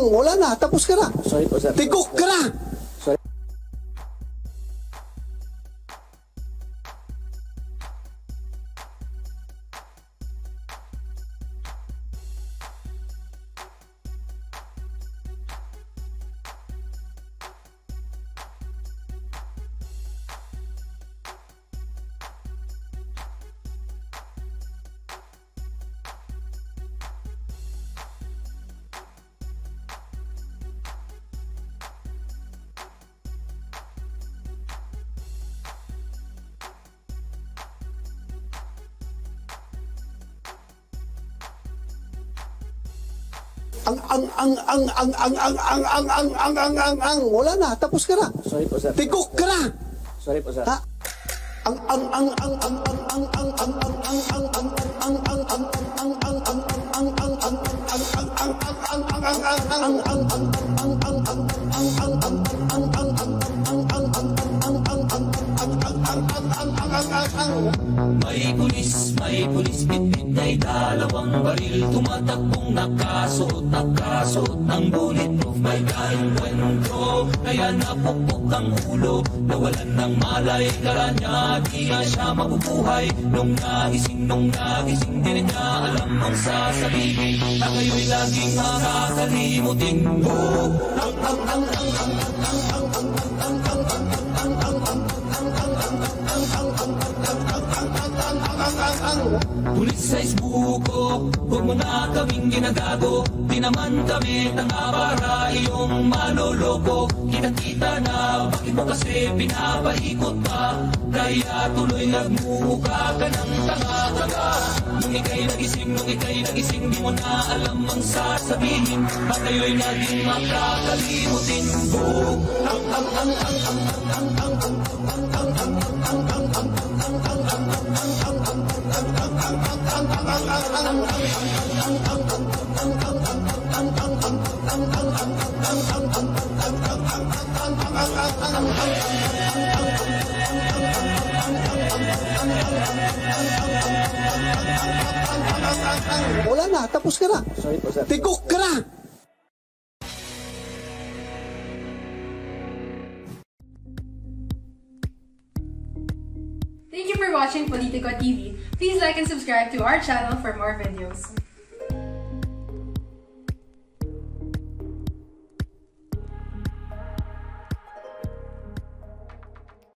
Wala na, tapos ka na. Sorry po, sir. Tigok ka na. Sorry. Wala na, tapos ka na. Sorry po, sir. Tigok ka na. Sorry po, sir. Ha? May pulis, bitbit na'y dalawang baril. Tumatakbong nakasuot ng bulletproof. May kahing kwento, kaya napukpok ang ulo. Nawalan ng malay, kala niya di na siya mabubuhay. Nung nagising, di rin niya alam ang sasabihin. Na kayo'y laging makakalimutin. Pulis sa isbuko, huwag mo na kaming ginagago. Di naman kami tanga para iyong maloloko. Kita-kita na, bakit mo kasi pinapaikot pa? Kaya tuloy nagmumukha ka ng tanga-tanga. Nung ika'y nagising, di mo na alam ang sasabihin. At kayo'y naging makakalimutin. Wala na, tapos ka na. Sorry po, sir. Tigok ka na. Thank you for watching Politico TV. Please like and subscribe to our channel for more videos.